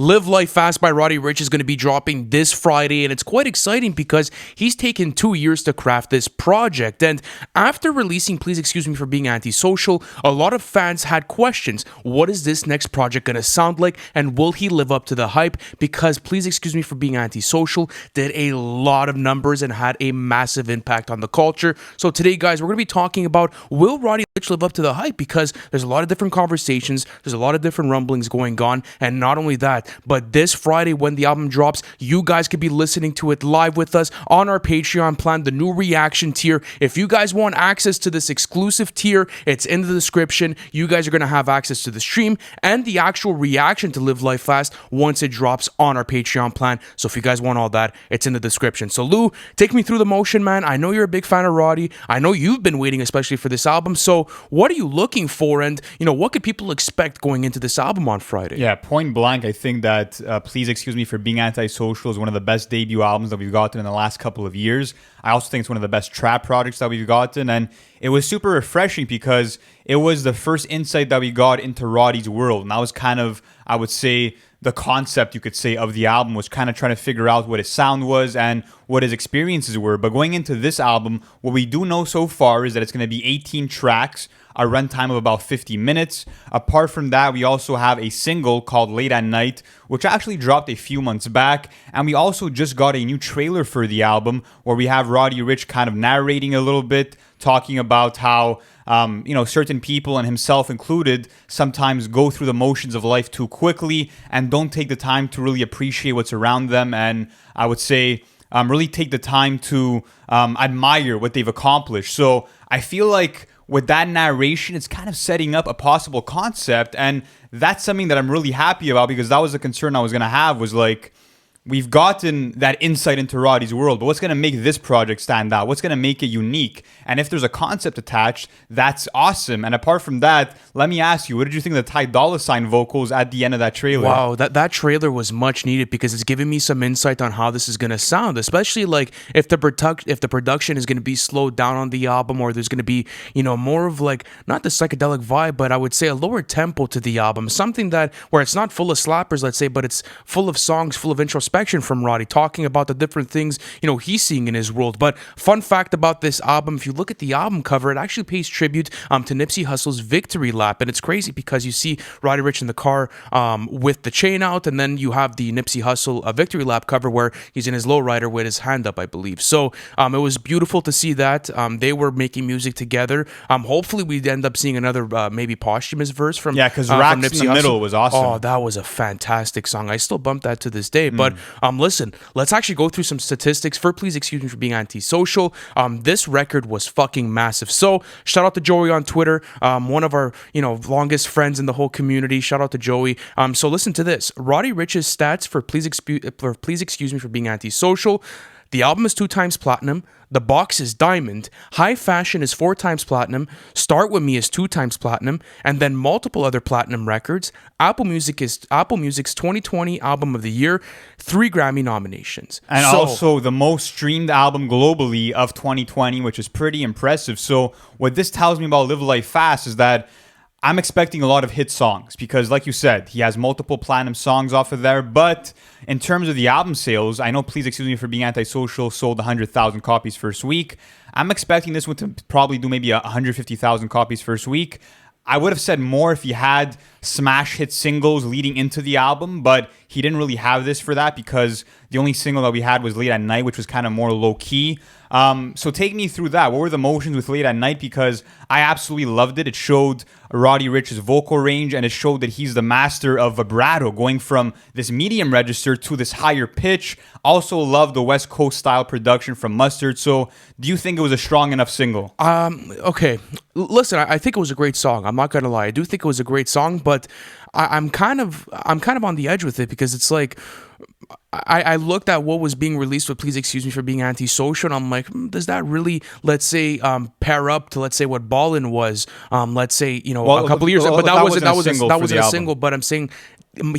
Live Life Fast by Roddy Ricch is going to be dropping this Friday, and it's quite exciting because he's taken 2 years to craft this project. And after releasing Please Excuse Me for Being Antisocial, a lot of fans had questions. What is this next project going to sound like, and will he live up to the hype? Because Please Excuse Me for Being Antisocial did a lot of numbers and had a massive impact on the culture. So today, guys, we're going to be talking about, will Roddy Ricch live up to the hype? Because there's a lot of different conversations, there's a lot of different rumblings going on, and not only that, but this Friday when the album drops, you guys could be listening to it live with us on our Patreon plan, the new reaction tier. If you guys want access to this exclusive tier, it's in the description. You guys are going to have access to the stream and the actual reaction to Live Life Fast once it drops on our Patreon plan. So if you guys want all that, it's in the description. So Lou, take me through the motion, man. I know you're a big fan of Roddy. I know you've been waiting especially for this album. So what are you looking for? And, what could people expect going into this album on Friday? Yeah, point blank, I think that Please Excuse Me for Being Antisocial is one of the best debut albums that we've gotten in the last couple of years. I also think it's one of the best trap projects that we've gotten, and it was super refreshing because it was the first insight that we got into Roddy's world, and that was kind of, I would say, the concept, you could say, of the album, was kind of trying to figure out what his sound was and what his experiences were. But going into this album, what we do know so far is that it's going to be 18 tracks, a runtime of about 50 minutes. Apart from that, we also have a single called Late at Night, which actually dropped a few months back. And we also just got a new trailer for the album where we have Roddy Ricch kind of narrating a little bit, talking about how certain people, and himself included, sometimes go through the motions of life too quickly and don't take the time to really appreciate what's around them. And I would say really take the time to admire what they've accomplished. So I feel like with that narration, it's kind of setting up a possible concept. And that's something that I'm really happy about, because that was a concern I was going to have, was like, we've gotten that insight into Roddy's world, but what's going to make this project stand out? What's going to make it unique? And if there's a concept attached, that's awesome. And apart from that, let me ask you, what did you think of the Ty Dolla $ign vocals at the end of that trailer? Wow, that trailer was much needed because it's giving me some insight on how this is going to sound, especially like if the production is going to be slowed down on the album, or there's going to be, more of like, not the psychedelic vibe, but I would say a lower tempo to the album, something that where it's not full of slappers, let's say, but it's full of songs, full of introspection from Roddy, talking about the different things, he's seeing in his world. But fun fact about this album, if you look at the album cover, it actually pays tribute to Nipsey Hussle's Victory Lap. And it's crazy because you see Roddy Ricch in the car with the chain out, and then you have the Nipsey Hussle Victory Lap cover where he's in his lowrider with his hand up, I believe. So it was beautiful to see that. They were making music together. Hopefully we'd end up seeing another maybe posthumous verse from because Racks in the Middle was awesome. Oh, that was a fantastic song. I still bump that to this day. But listen, let's actually go through some statistics for Please Excuse Me for Being Antisocial. This record was fucking massive. So shout out to Joey on Twitter, one of our longest friends in the whole community. Shout out to Joey. So listen to this. Roddy Ricch's stats for Please Excuse Me for Being Antisocial. The album is 2 times platinum. The box is diamond. High Fashion is 4 times platinum. Start With Me is 2 times platinum, and then multiple other platinum records. Apple Music's 2020 Album of the Year, 3 Grammy nominations. And also the most streamed album globally of 2020, which is pretty impressive. So what this tells me about Live Life Fast is that I'm expecting a lot of hit songs, because like you said, he has multiple platinum songs off of there. But in terms of the album sales, I know Please Excuse Me for Being Antisocial sold 100,000 copies first week. I'm expecting this one to probably do maybe 150,000 copies first week. I would have said more if he had smash hit singles leading into the album, but he didn't really have this for that, because the only single that we had was Late at Night, which was kind of more low-key. So take me through that. What were the emotions with Late at Night? Because I absolutely loved it. It showed Roddy Ricch's vocal range, and it showed that he's the master of vibrato, going from this medium register to this higher pitch. Also loved the West Coast style production from Mustard. So do you think it was a strong enough single? Okay. Listen, I think it was a great song. I'm not going to lie. I do think it was a great song, but I'm kind of on the edge with it, because it's like, I looked at what was being released with Please Excuse Me for Being Antisocial, and I'm like, does that really, let's say, pair up to, let's say, what Ballin' was, let's say, a couple of years ago? But that wasn't a single. But I'm saying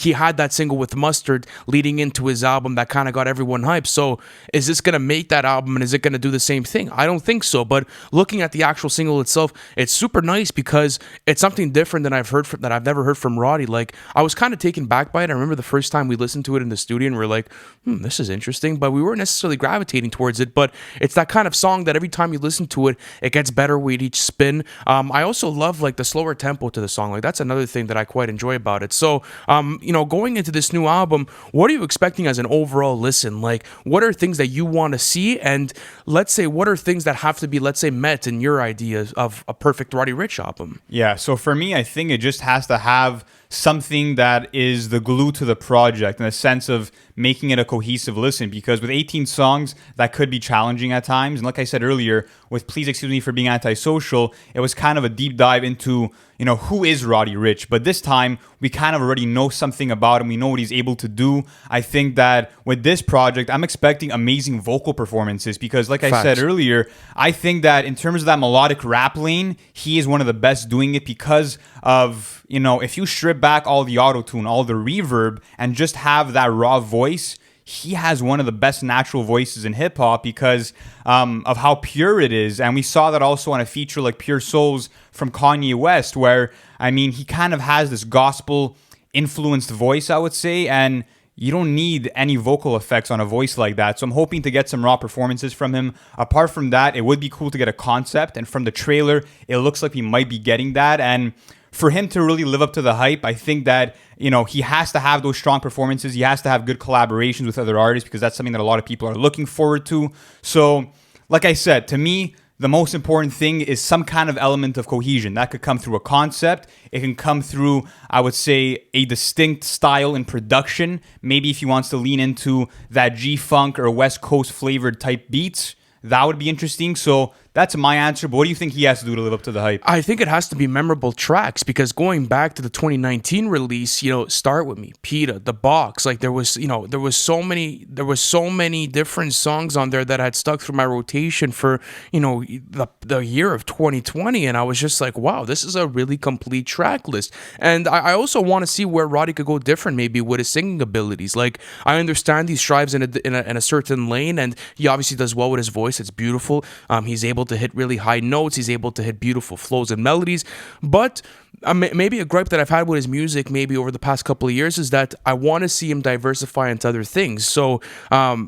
he had that single with Mustard leading into his album that kind of got everyone hyped. So is this going to make that album, and is it going to do the same thing? I don't think so. But looking at the actual single itself, it's super nice because it's something different than that I've never heard from Roddy. Like, I was kind of taken back by it. I remember the first time we listened to it in the studio and we are like, this is interesting, but we weren't necessarily gravitating towards it. But it's that kind of song that every time you listen to it, it gets better with each spin. I also love like the slower tempo to the song. Like, that's another thing that I quite enjoy about it. So, going into this new album, what are you expecting as an overall listen? Like, what are things that you want to see? And let's say, what are things that have to be, let's say, met in your ideas of a perfect Roddy Ricch album? Yeah, so for me, I think it just has to have something that is the glue to the project in the sense of making it a cohesive listen, because with 18 songs, that could be challenging at times. And like I said earlier, with Please Excuse Me for Being Antisocial, it was kind of a deep dive into, who is Roddy Ricch? But this time, we kind of already know something about him. We know what he's able to do. I think that with this project, I'm expecting amazing vocal performances because, like I said earlier, I think that in terms of that melodic rap lane, he is one of the best doing it because of, if you strip back all the auto-tune, all the reverb, and just have that raw voice, he has one of the best natural voices in hip-hop because of how pure it is. And we saw that also on a feature like Pure Souls from Kanye West, where, he kind of has this gospel-influenced voice, I would say, and you don't need any vocal effects on a voice like that. So I'm hoping to get some raw performances from him. Apart from that, it would be cool to get a concept. And from the trailer, it looks like we might be getting that. And for him to really live up to the hype, I think that, he has to have those strong performances. He has to have good collaborations with other artists because that's something that a lot of people are looking forward to. So, like I said, to me, the most important thing is some kind of element of cohesion. That could come through a concept. It can come through, I would say, a distinct style in production. Maybe if he wants to lean into that G-Funk or West Coast flavored type beats, that would be interesting. So that's my answer. But what do you think he has to do to live up to the hype? I think it has to be memorable tracks because going back to the 2019 release, Start With Me, PETA, The Box, like there was so many different songs on there that had stuck through my rotation for, the year of 2020. And I was just like, wow, this is a really complete track list. And I also want to see where Roddy could go different, maybe with his singing abilities. Like, I understand he strives in a certain lane, and he obviously does well with his voice. It's beautiful. He's able to hit really high notes. He's able to hit beautiful flows and melodies. But maybe a gripe that I've had with his music maybe over the past couple of years is that I want to see him diversify into other things. So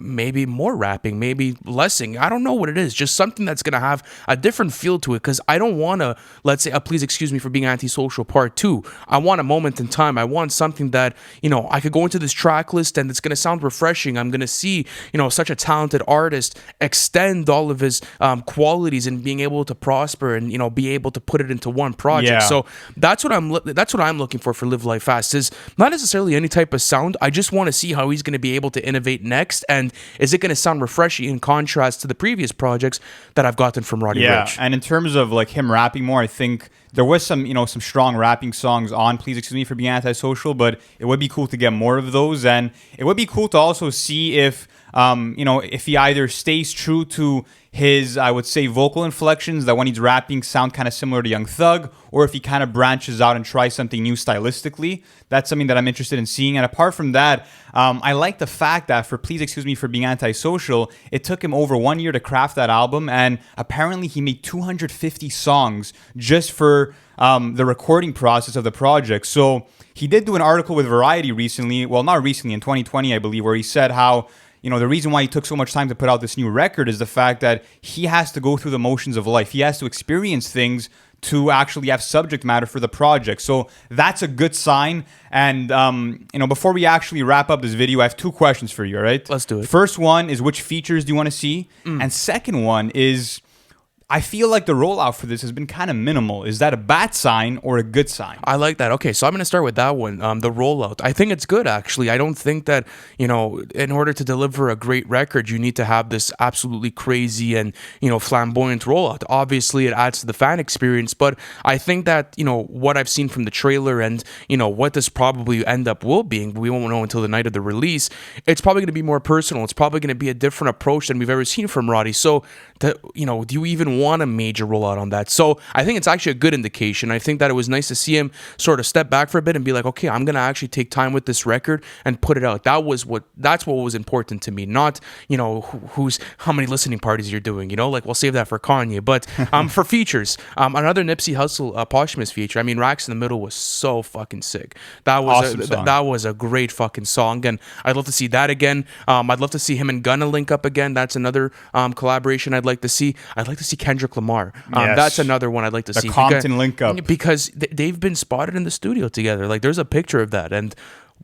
maybe more rapping, maybe lessing. I don't know what it is. Just something that's going to have a different feel to it, because I don't want to, let's say, Please Excuse Me for Being Antisocial Part 2. I want a moment in time. I want something that, I could go into this track list and it's going to sound refreshing. I'm going to see, such a talented artist extend all of his qualities and being able to prosper and, be able to put it into one project. Yeah. So that's what I'm looking for Live Life Fast, is not necessarily any type of sound. I just want to see how he's going to be able to innovate next, and is it going to sound refreshing in contrast to the previous projects that I've gotten from Roddy Ricch. And in terms of like him rapping more, I think there was some strong rapping songs on Please Excuse Me for Being Antisocial, but it would be cool to get more of those, and it would be cool to also see if if he either stays true to his, I would say, vocal inflections that when he's rapping sound kind of similar to Young Thug, or if he kind of branches out and tries something new stylistically. That's something that I'm interested in seeing. And apart from that, I like the fact that for Please Excuse Me for Being Antisocial, it took him over 1 year to craft that album, and apparently he made 250 songs just for the recording process of the project. So he did do an article with Variety recently, well, not recently, in 2020, I believe, where he said how the reason why he took so much time to put out this new record is the fact that he has to go through the motions of life. He has to experience things to actually have subject matter for the project. So that's a good sign. And, before we actually wrap up this video, I have two questions for you, all right? Let's do it. First one is, which features do you want to see? And second one is, I feel like the rollout for this has been kind of minimal. Is that a bad sign or a good sign? I like that. Okay, so I'm going to start with that one, the rollout. I think it's good, actually. I don't think that, in order to deliver a great record, you need to have this absolutely crazy and, flamboyant rollout. Obviously, it adds to the fan experience, but I think that, what I've seen from the trailer and, what this probably will being, we won't know until the night of the release, it's probably going to be more personal. It's probably going to be a different approach than we've ever seen from Roddy. So, do you even didn't want a major rollout on that. So I think it's actually a good indication. I think that it was nice to see him sort of step back for a bit and be like, okay, I'm gonna actually take time with this record and put it out. That's what was important to me, not how many listening parties you're doing. Like we'll save that for Kanye. But for features, another Nipsey Hussle posthumous feature. I mean, Racks in the Middle was so fucking sick. That was Awesome that was a great fucking song, and I'd love to see that again. I'd love to see him and Gunna link up again. That's another collaboration I'd like to see. I'd like to see Kendrick Lamar. Yes. That's another one I'd like to see. The Compton link up. Because they've been spotted in the studio together. Like there's a picture of that, and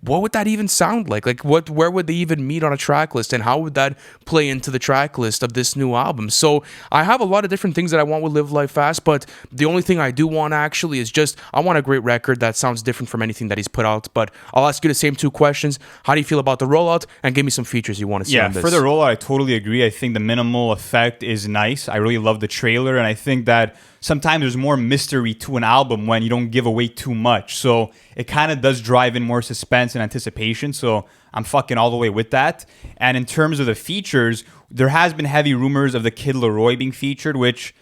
what would that even sound like? Where would they even meet on a track list, and how would that play into the track list of this new album? So I have a lot of different things that I want with Live Life Fast, but the only thing I do want actually is just I want a great record that sounds different from anything that he's put out. But I'll ask you the same two questions. How do you feel about the rollout? And give me some features you want to see on this. For the rollout, I totally agree. I think the minimal effect is nice. I really love the trailer, and I think that sometimes there's more mystery to an album when you don't give away too much. So it kind of does drive in more suspense and anticipation. So I'm fucking all the way with that. And in terms of the features, there has been heavy rumors of the Kid Laroi being featured, which,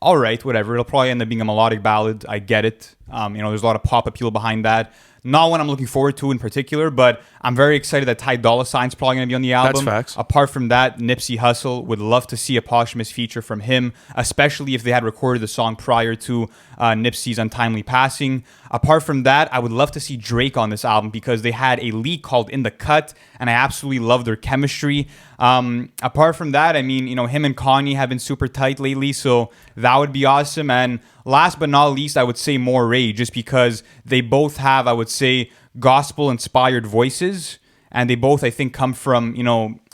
all right, whatever. It'll probably end up being a melodic ballad. I get it. There's a lot of pop appeal behind that. Not one I'm looking forward to in particular, but I'm very excited that Ty Dolla $ign's probably going to be on the album. That's facts. Apart from that, Nipsey Hussle, would love to see a posthumous feature from him, especially if they had recorded the song prior to Nipsey's untimely passing. Apart from that, I would love to see Drake on this album because they had a leak called In the Cut, and I absolutely love their chemistry. Apart from that, I mean, him and Kanye have been super tight lately, so that would be awesome. And last but not least, I would say Moray, just because they both have, I would say, gospel-inspired voices, and they both, I think, come from,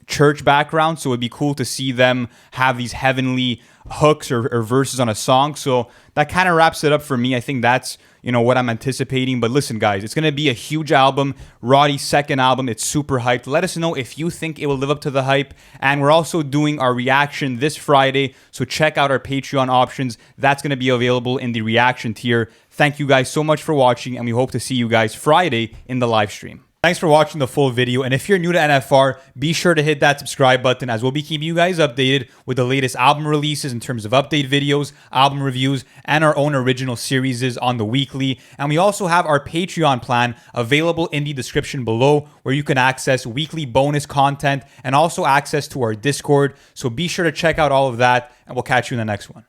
church background, so it'd be cool to see them have these heavenly hooks or verses on a song. So that kind of wraps it up for me. I think that's what I'm anticipating. But listen, guys, it's going to be a huge album. Roddy's second album. It's super hyped. Let us know if you think it will live up to the hype. And we're also doing our reaction this Friday, so check out our Patreon options. That's going to be available in the reaction tier. Thank you guys so much for watching, and we hope to see you guys Friday in the live stream. Thanks for watching the full video, and if you're new to NFR, be sure to hit that subscribe button, as we'll be keeping you guys updated with the latest album releases in terms of update videos, album reviews, and our own original series on the weekly. And we also have our Patreon plan available in the description below, where you can access weekly bonus content and also access to our Discord. So be sure to check out all of that, and we'll catch you in the next one.